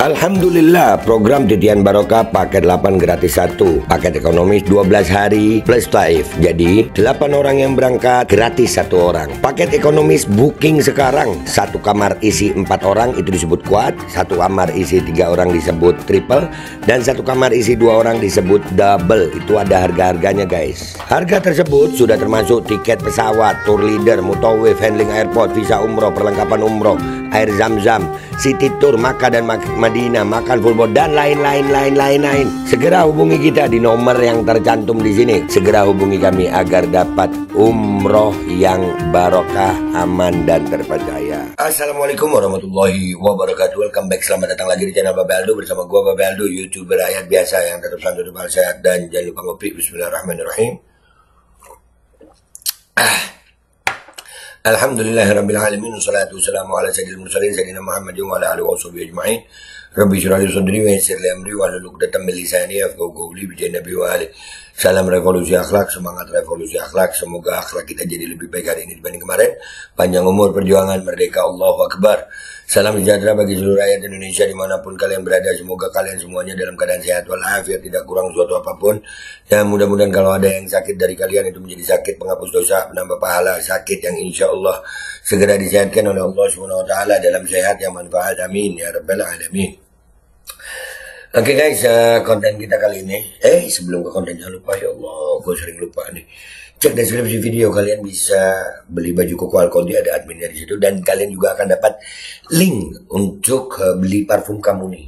Alhamdulillah, program Titian Barokah paket 8 gratis 1, paket ekonomis 12 hari plus taif. Jadi 8 orang yang berangkat gratis 1 orang. Paket ekonomis booking sekarang, 1 kamar isi 4 orang itu disebut quad, 1 kamar isi 3 orang disebut triple, dan 1 kamar isi 2 orang disebut double. Itu ada harga-harganya guys. Harga tersebut sudah termasuk tiket pesawat, tour leader, mutawif, handling airport, visa umroh, perlengkapan umroh, air zam-zam, city tour, Makkah dan Madinah, makan full board, dan lain-lain. Segera hubungi kita di nomor yang tercantum di sini. Segera hubungi kami agar dapat umroh yang barokah, aman dan terpercaya. Assalamualaikum warahmatullahi wabarakatuh. Welcome back, selamat datang lagi di channel Babe Aldo bersama gua Babe Aldo, YouTuber rakyat biasa yang tetap santun, tetap sehat, dan jangan lupa ngopi. Bismillahirrahmanirrahim. Alhamdulillahirabbil alamin, wassalatu wassalamu ala sayyidil mursalin sayyidina Muhammadin wa ala alihi washabihi ajmain. Rabbi shrah li sadri wa yassir li amri wahlul 'uqdatam min lisani yafqahu qawli bi nabi wa ali. Salam revolusi akhlak, semangat revolusi akhlak. Semoga akhlak kita jadi lebih baik hari ini dibanding kemarin. Panjang umur, perjuangan, merdeka, Allahu Akbar. Salam sejahtera bagi seluruh rakyat Indonesia dimanapun kalian berada. Semoga kalian semuanya dalam keadaan sehat walafiat, tidak kurang suatu apapun. Dan mudah-mudahan kalau ada yang sakit dari kalian itu menjadi sakit penghapus dosa, penambah pahala, sakit yang insya Allah segera disehatkan oleh Allah SWT dalam sehat yang manfaat. Amin ya rabbal alamin. Oke guys, konten kita kali ini, sebelum ke konten jangan lupa, ya Allah, gue sering lupa nih. Cek deskripsi video, kalian bisa beli baju Koko Alkondi, ada adminnya di situ, dan kalian juga akan dapat link untuk beli parfum kamu nih.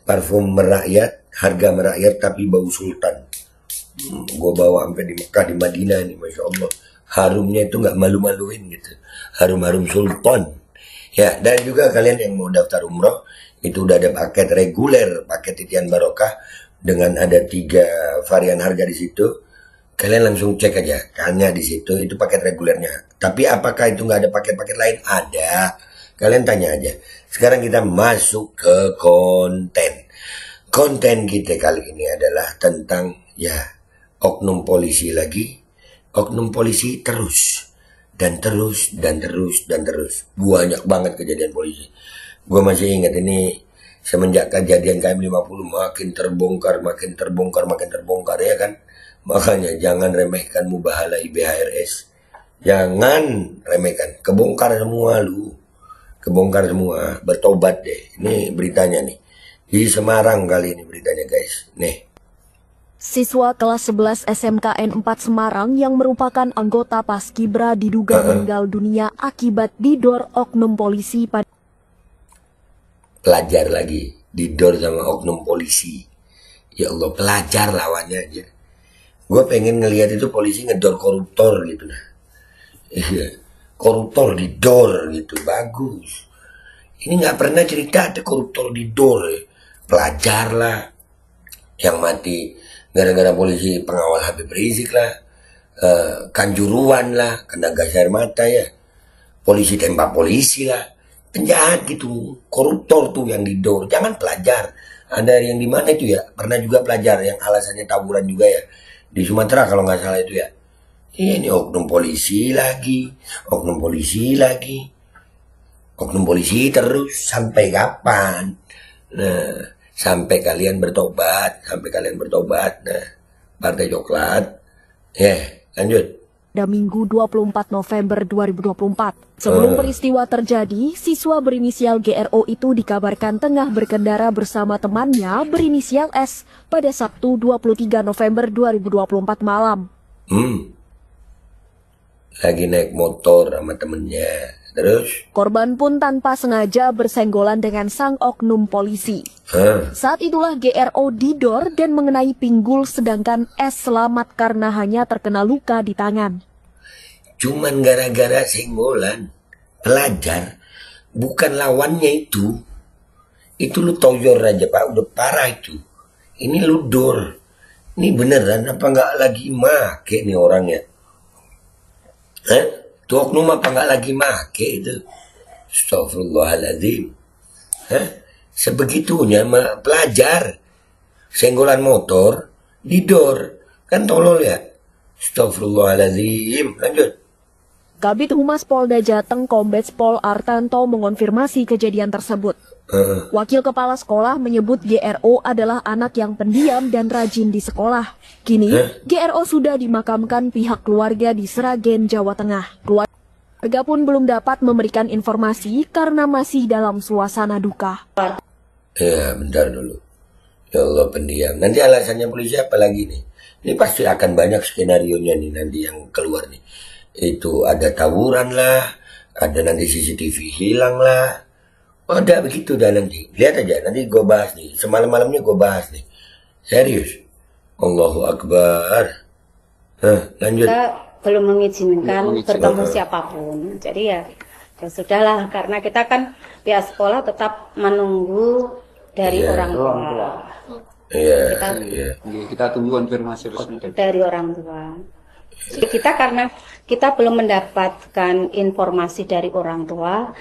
Parfum merakyat, harga merakyat tapi bau sultan. Gue bawa sampai di Mekah, di Madinah nih, masya Allah. Harumnya itu nggak malu-maluin gitu, harum-harum sultan. Ya, dan juga kalian yang mau daftar umroh, itu udah ada paket reguler, paket Titian Barokah dengan ada 3 varian harga di situ. Kalian langsung cek aja, hanya di situ itu paket regulernya. Tapi apakah itu nggak ada paket-paket lain? Ada. Kalian tanya aja. Sekarang kita masuk ke konten. Konten kita kali ini adalah tentang oknum polisi lagi. Oknum polisi terus dan terus. Banyak banget kejadian polisi. Gue masih ingat ini semenjak kejadian KM50 makin terbongkar ya kan. Makanya jangan remehkan mubahalah IBHRS. Jangan remehkan. Kebongkar semua lu. Kebongkar semua. Bertobat deh. Ini beritanya nih. Di Semarang kali ini beritanya guys. Nih. Siswa kelas 11 SMKN 4 Semarang yang merupakan anggota Paskibra diduga meninggal dunia akibat didor oknum polisi pada pelajar lagi didor sama oknum polisi. Ya Allah, pelajar lawannya aja. Gue pengen ngelihat itu polisi ngedor koruptor gitu nah. Koruptor didor gitu, bagus. Ini nggak pernah cerita ada koruptor didor. Pelajar lah yang mati gara-gara polisi pengawal Habib Rizik lah, Kanjuruan lah kena gas air mata ya, polisi tembak polisi lah. Penjahat gitu, koruptor tuh yang didor, jangan pelajar. Ada yang di mana itu ya, pernah juga pelajar yang alasannya tawuran juga ya, di Sumatera kalau nggak salah itu ya. Ini oknum polisi lagi, oknum polisi terus, sampai kapan? Nah, sampai kalian bertobat, nah, Partai Coklat, lanjut. pada Minggu 24 November 2024. Sebelum peristiwa terjadi, siswa berinisial GRO itu dikabarkan tengah berkendara bersama temannya berinisial S pada Sabtu 23 November 2024 malam. Lagi naik motor sama temennya. Terus? Korban pun tanpa sengaja bersenggolan dengan sang oknum polisi. Saat itulah GRO didor dan mengenai pinggul, sedangkan S selamat karena hanya terkena luka di tangan. Cuman gara-gara senggolan. Pelajar bukan lawannya itu. Itu lu toyor aja Pak, udah parah itu. Ini lu dor. Ini beneran apa nggak lagi make nih orangnya? Tuh oknum apa nggak lagi make itu? Astagfirullahaladzim. Sebegitunya sama pelajar. Senggolan motor, didor. Kan tolol ya? Astagfirullahaladzim. Lanjut. Kabid Humas Polda Jateng Kombes Pol Artanto mengonfirmasi kejadian tersebut. Wakil kepala sekolah menyebut GRO adalah anak yang pendiam dan rajin di sekolah. Kini, GRO sudah dimakamkan pihak keluarga di Sragen, Jawa Tengah. Keluarga pun belum dapat memberikan informasi karena masih dalam suasana duka. Ya, bentar dulu. Ya Allah, pendiam. Nanti alasannya polisi apa lagi nih? Ini pasti akan banyak skenario-nya nih nanti yang keluar nih. Itu ada tawuran lah, ada nanti CCTV hilang lah. Oh, ada begitu dah nanti. Lihat aja, nanti gue bahas nih. Semalam-malamnya gue bahas nih. Serius. Allahu Akbar. Lanjut. Kita belum mengizinkan bertemu siapapun. Jadi ya sudahlah. Karena kita kan pihak sekolah tetap menunggu dari orang tua. Iya. Kita tunggu konfirmasi resmi dari orang tua. Kita karena kita belum mendapatkan informasi dari orang tua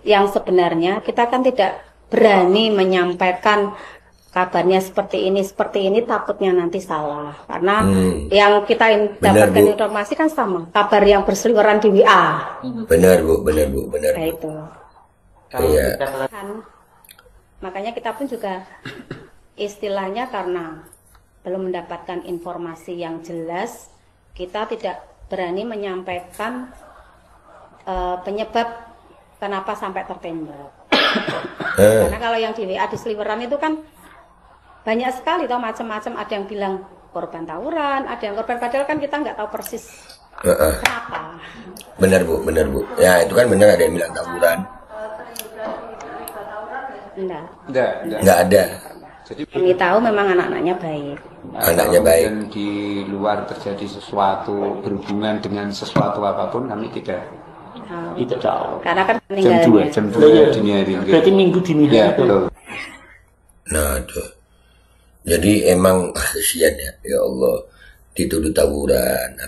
yang sebenarnya kita kan tidak berani menyampaikan kabarnya seperti ini takutnya nanti salah karena yang kita dapatkan informasi kan sama kabar yang berseliweran di WA. Benar bu. Nah, itu. Iya. Makanya kita pun juga istilahnya karena belum mendapatkan informasi yang jelas. Kita tidak berani menyampaikan penyebab kenapa sampai tertembak. Karena kalau yang di WA di seliweran itu kan banyak sekali toh macam-macam. Ada yang bilang korban tawuran, ada yang korban padahal kan kita nggak tahu persis kenapa. Benar bu. Ya itu kan benar ada yang bilang tawuran. Enggak ada. Jadi kami tahu memang anak-anaknya baik. Anaknya baik. Dan di luar terjadi sesuatu berhubungan dengan sesuatu apapun kami tidak tahu. Karena kan jam 2 dini hari. Berarti minggu dini hari. Ya, betul. Nah tuh. Jadi emang kasihan ya Allah dituduh tawuran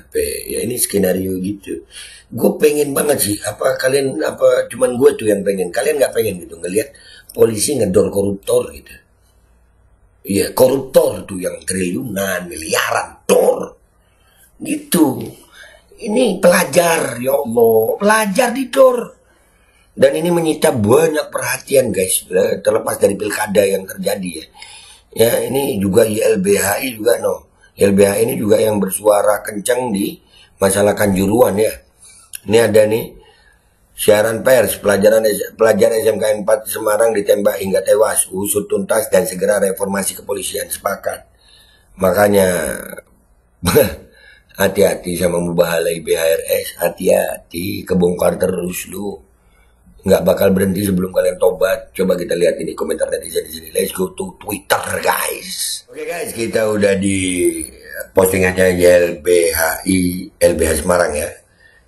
ya ini skenario gitu. Gue pengen banget sih cuman gue tuh yang pengen. Kalian nggak pengen gitu ngelihat polisi ngedor koruptor gitu. Iya, koruptor tuh yang triliunan, miliaran, dor. Gitu. Ini pelajar, ya Allah. Pelajar didor. Dan ini menyita banyak perhatian, guys. Terlepas dari pilkada yang terjadi ya. Ya, ini juga YLBHI juga, YLBHI ini juga yang bersuara kencang di masalah Kanjuruhan ya. Ini ada nih. Siaran pers, pelajar SMK 4 Semarang ditembak hingga tewas, usut tuntas dan segera reformasi kepolisian, sepakat. Makanya hati-hati sama mubahalai BHRS, hati-hati, kebongkar terus lu. Nggak bakal berhenti sebelum kalian tobat. Coba kita lihat ini komentar netizen di sini. Let's go to Twitter, guys. Oke guys, kita udah di postingannya LBH Semarang ya.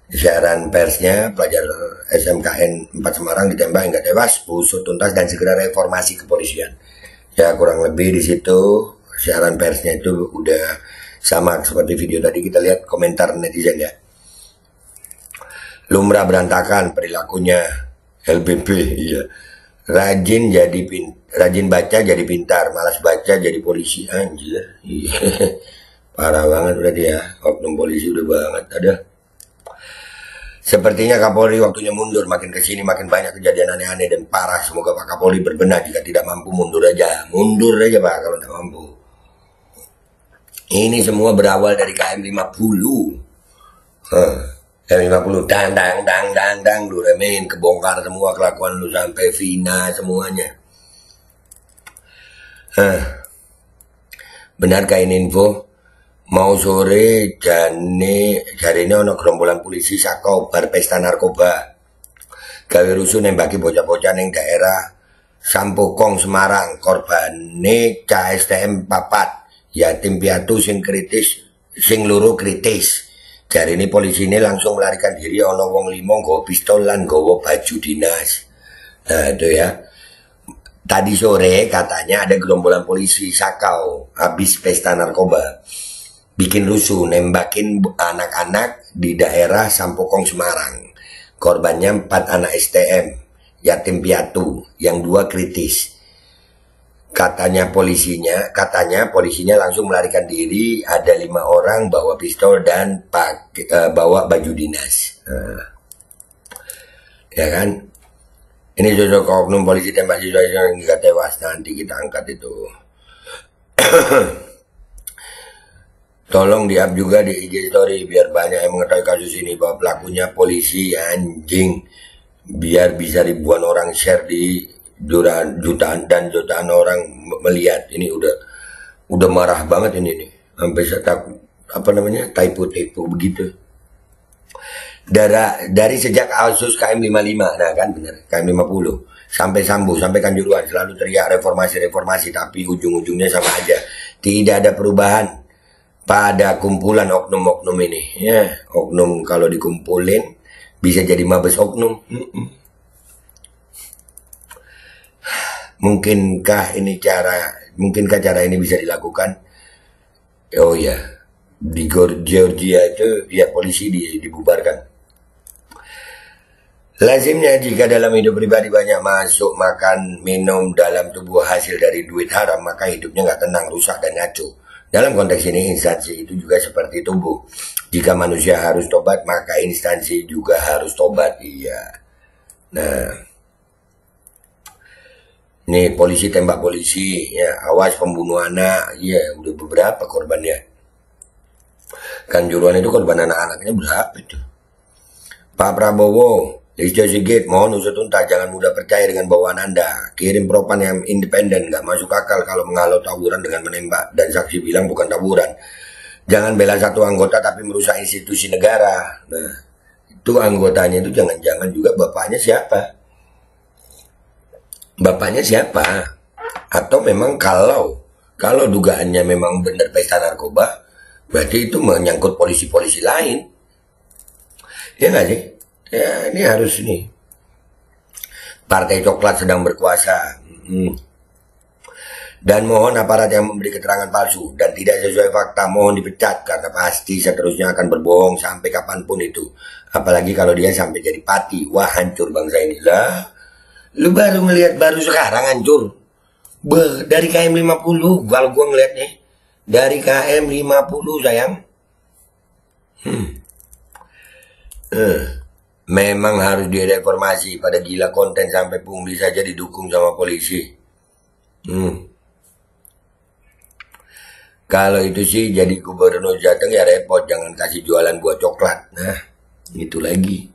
Siaran persnya pelajar SMKN 4 Semarang ditembak hingga tewas, usut tuntas dan segera reformasi kepolisian. Ya kurang lebih di situ siaran persnya itu udah sama seperti video tadi. Kita lihat komentar netizen ya. Lumrah berantakan perilakunya LBP, iya. Rajin baca jadi pintar, malas baca jadi polisi, anjir. Iya. Parah banget berarti ya, oknum polisi udah banget ada. Sepertinya Kapolri waktunya mundur, makin kesini makin banyak kejadian aneh-aneh dan parah. Semoga Pak Kapolri berbenah, jika tidak mampu mundur aja Pak kalau tidak mampu. Ini semua berawal dari KM 50. KM 50 dang lu remehin, kebongkar semua kelakuan lu sampai Vina semuanya. Benarkah ini info? Mau sore jarine ono gerombolan polisi saka bar pesta narkoba. Gawe rusuh nembaki bocah-bocah ning daerah Sampokong Semarang. Korbane KSTM 4, yatim piatu sing loro kritis. Jarine polisi ini langsung melarikan diri, ono wong 5 nggawa pistol lan nggawa baju dinas. Nah itu ya. Tadi sore katanya ada gerombolan polisi Sakau habis pesta narkoba. Bikin rusuh, nembakin anak-anak di daerah Sampokong Semarang. Korbannya 4 anak STM, yatim piatu, yang 2 kritis. Katanya polisinya langsung melarikan diri, ada 5 orang bawa pistol dan bawa baju dinas. Ya kan? Ini sosok oknum polisi tembak siswa yang hingga tewas. Nanti kita angkat itu. Tolong di-up juga di IG story biar banyak yang mengetahui kasus ini, bahwa pelakunya polisi anjing, biar bisa ribuan orang share di jutaan dan orang melihat. Ini udah marah banget ini nih, sampai saya takut apa namanya typo begitu. Dari sejak kasus KM 55, nah kan bener, KM 50 sampai Sambo, sampai Kanjuruhan selalu teriak reformasi, tapi ujung-ujungnya sama aja. Tidak ada perubahan pada kumpulan oknum-oknum ini. Ya, oknum kalau dikumpulin bisa jadi mabes oknum. Mungkinkah cara ini bisa dilakukan? Oh ya, di Georgia itu dia polisi dibubarkan. Lazimnya jika dalam hidup pribadi banyak masuk makan minum dalam tubuh hasil dari duit haram, maka hidupnya nggak tenang, rusak dan ngaco. Dalam konteks ini instansi itu juga seperti tubuh. Jika manusia harus tobat, maka instansi juga harus tobat. Iya. Nah, nih polisi tembak polisi, ya awas pembunuh anak, ya udah beberapa korbannya. Kanjuruhan itu korban anak-anaknya berapa itu? Pak Prabowo, Listio Sigit, mohon usut tuntas, jangan mudah percaya dengan bawaan Anda. Kirim propan yang independen, nggak masuk akal kalau menghalau tawuran dengan menembak. Dan saksi bilang bukan tawuran. Jangan bela satu anggota tapi merusak institusi negara. Nah, itu anggotanya itu jangan-jangan juga bapaknya siapa? Bapaknya siapa? Atau memang kalau dugaannya memang benar pesta narkoba, berarti itu menyangkut polisi-polisi lain. Ya nggak sih? Ya, ini harus nih. Partai Coklat sedang berkuasa. Dan mohon aparat yang memberi keterangan palsu dan tidak sesuai fakta, mohon dipecat, karena pasti seterusnya akan berbohong sampai kapanpun itu. Apalagi kalau dia sampai jadi pati. Wah, hancur bangsa ini lah. Lu baru ngelihat baru sekarang hancur. Dari KM 50 kalau gua ngelihatnya. Dari KM 50 sayang. Memang harus direformasi. Pada gila konten sampai pungli saja didukung sama polisi. Kalau itu sih jadi gubernur Jateng ya repot. Jangan kasih jualan buah coklat. Nah, itu lagi.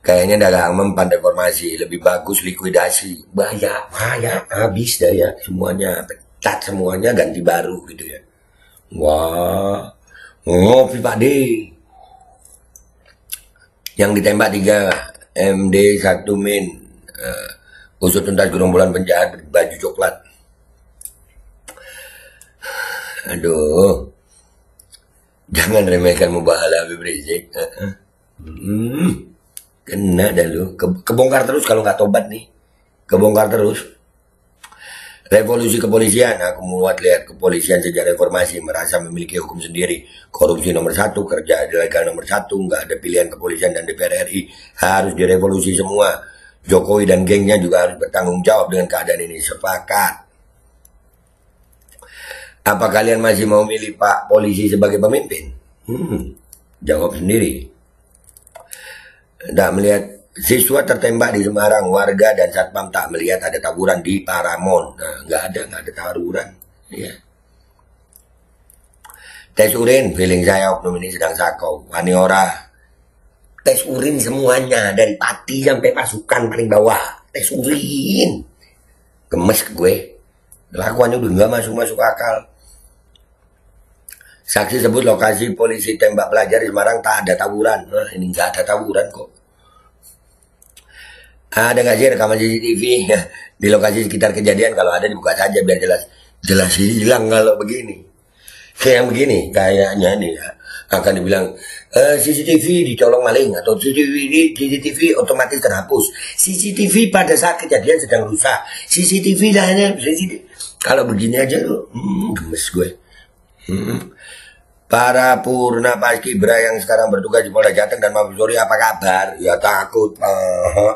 Kayaknya dagang mempan reformasi. Lebih bagus likuidasi. Banyak habis dah ya. Semuanya pecat, semuanya ganti baru gitu ya. Wah, ngopi Pak D. Yang ditembak 3 MD 1 Min. Usut tuntas gerombolan penjahat baju coklat. Aduh, jangan remehkan mubahala Habib Rizik. Kena dah lu. Kebongkar terus kalau nggak tobat nih. Kebongkar terus. Revolusi kepolisian. Aku muat lihat kepolisian sejak reformasi merasa memiliki hukum sendiri. Korupsi nomor 1, kerja ilegal nomor 1, nggak ada pilihan kepolisian dan DPR RI. Harus direvolusi semua. Jokowi dan gengnya juga harus bertanggung jawab dengan keadaan ini. Sepakat. Apa kalian masih mau milih Pak Polisi sebagai pemimpin? Jawab sendiri. Tidak melihat siswa tertembak di Semarang, warga dan satpam tak melihat ada tawuran di Paramount. Nah, nggak ada tawuran. Ya. Tes urin, feeling saya oknum ini sedang sakau. Wani ora. Tes urin semuanya, dari Pati sampai pasukan paling bawah. Tes urin. Gemes gue. Lakuannya udah nggak masuk akal. Saksi sebut lokasi polisi tembak pelajar di Semarang tak ada tawuran. Nah, ini nggak ada tawuran kok. Ada nggak sih rekaman CCTV di lokasi sekitar kejadian? Kalau ada dibuka saja biar jelas hilang kalau begini. Kayak yang begini kayaknya nih ya, akan dibilang CCTV dicolong maling atau CCTV otomatis terhapus. CCTV pada saat kejadian sedang rusak. CCTV lahnya kalau begini aja lu gemes gue. Para Purna Paskibra yang sekarang bertugas di Polda Jateng dan Mabes Polri apa kabar? Ya takut,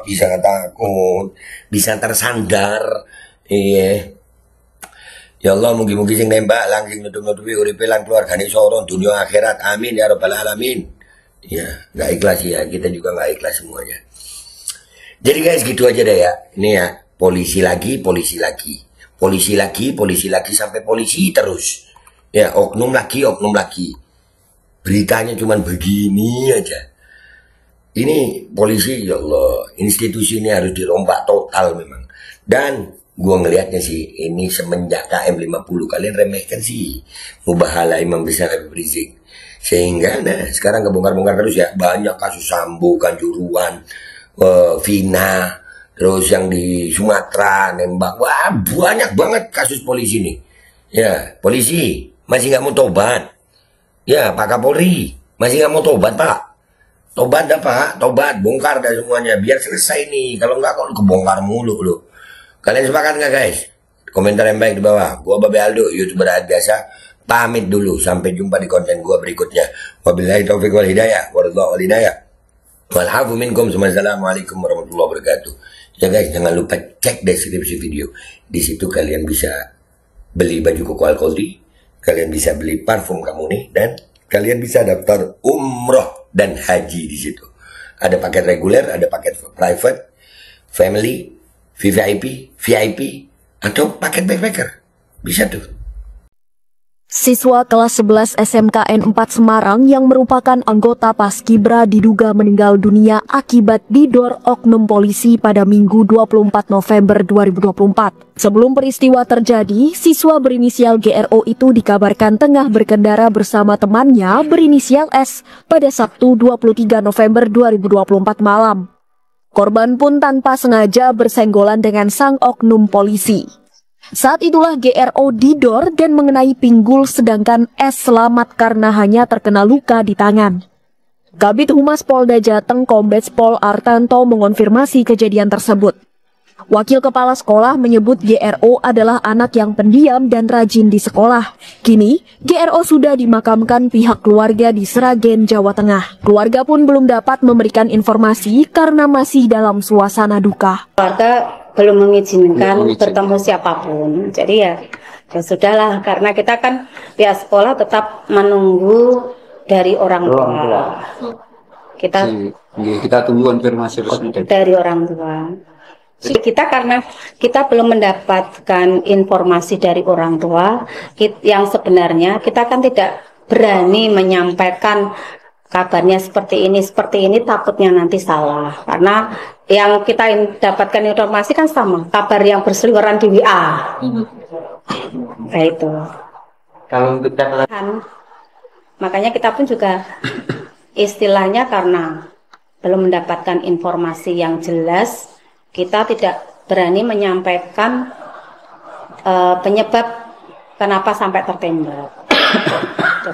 bisa takut, bisa tersandar. Iya. Ya Allah, mugi-mugi sing nembak langsing nutup-nutupi uripe lan keluargane soro dunia akhirat. Amin ya rabbal alamin. Ya, nggak ikhlas ya, kita juga nggak ikhlas semuanya. Jadi guys gitu aja deh ya. Ini ya, polisi lagi, polisi lagi. Polisi lagi, polisi lagi, sampai polisi terus. Ya, oknum lagi, oknum lagi. Beritanya cuman begini aja. Ini polisi, ya Allah, institusi ini harus dirombak total memang. Dan gua ngelihatnya sih, ini semenjak KM50, kalian remehkan sih Mubahala Imam Besar Habib Rizik. Sehingga nah sekarang kebongkar-bongkar terus ya, banyak kasus Sambo, Kanjuruhan, Vina, terus yang di Sumatera nembak, wah banyak banget kasus polisi nih. Ya, polisi masih nggak mau tobat. Ya, Pak Kapolri masih nggak mau tobat, Pak. Tobat dah, Pak, tobat, bongkar dah semuanya, biar selesai nih. Kalau nggak kok kebongkar mulu loh. Kalian sepakat nggak guys? Komentar yang baik di bawah. Gua Babe Aldo, YouTuber biasa, pamit dulu. Sampai jumpa di konten gua berikutnya. Wabillahi taufiq wal hidayah. Waridha wal hidayah. Walhafu minkum. Assalamualaikum warahmatullahi wabarakatuh. Ya guys, jangan lupa cek deskripsi video. Di situ kalian bisa beli baju koko Alkoldi, kalian bisa beli parfum Kamuni, dan kalian bisa daftar umroh dan haji di situ. Ada paket reguler, ada paket private, family, VVIP, VIP, atau paket backpacker. Bisa tuh. Siswa kelas 11 SMKN 4 Semarang yang merupakan anggota Paskibra diduga meninggal dunia akibat didor oknum polisi pada Minggu 24 November 2024. Sebelum peristiwa terjadi, siswa berinisial GRO itu dikabarkan tengah berkendara bersama temannya berinisial S pada Sabtu 23 November 2024 malam. Korban pun tanpa sengaja bersenggolan dengan sang oknum polisi. Saat itulah GRO didor dan mengenai pinggul, sedangkan S selamat karena hanya terkena luka di tangan. Kabid Humas Polda Jateng Kombes Pol Artanto mengonfirmasi kejadian tersebut. Wakil Kepala Sekolah menyebut GRO adalah anak yang pendiam dan rajin di sekolah. Kini, GRO sudah dimakamkan pihak keluarga di Sragen, Jawa Tengah. Keluarga pun belum dapat memberikan informasi karena masih dalam suasana duka. Keluarga belum mengizinkan bertemu siapapun. Jadi ya sudahlah, karena kita kan pihak sekolah tetap menunggu dari orang tua. Kita tunggu konfirmasi resmi dari orang tua. Kita karena kita belum mendapatkan informasi dari orang tua yang sebenarnya, kita kan tidak berani menyampaikan kabarnya seperti ini, takutnya nanti salah. Karena yang kita dapatkan informasi kan sama, kabar yang berseliweran di WA. Kayak itu. Kalau untuk makanya kita pun juga istilahnya karena belum mendapatkan informasi yang jelas, kita tidak berani menyampaikan penyebab kenapa sampai tertembak.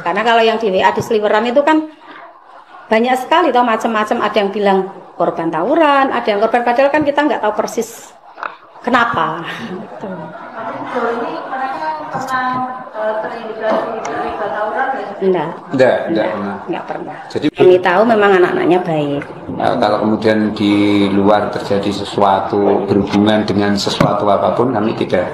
Karena kalau yang di WA di seliweran itu kan banyak sekali, toh macam-macam. Ada yang bilang korban tawuran, ada yang korban, padahal kan kita nggak tahu persis kenapa. Enggak pernah. Jadi kami tahu memang anak-anaknya baik. Kalau kemudian di luar terjadi sesuatu berhubungan dengan sesuatu apapun, kami tidak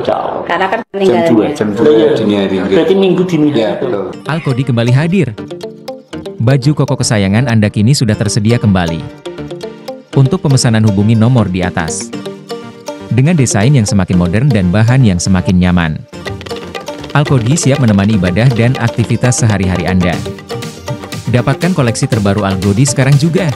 tahu. Karena kan meninggalnya jam 2 dini hari. Berarti minggu dini hari. Ya, betul. Alkodi kembali hadir. Baju koko kesayangan Anda kini sudah tersedia kembali. Untuk pemesanan hubungi nomor di atas. Dengan desain yang semakin modern dan bahan yang semakin nyaman. Alkodi siap menemani ibadah dan aktivitas sehari-hari Anda. Dapatkan koleksi terbaru Alkodi sekarang juga.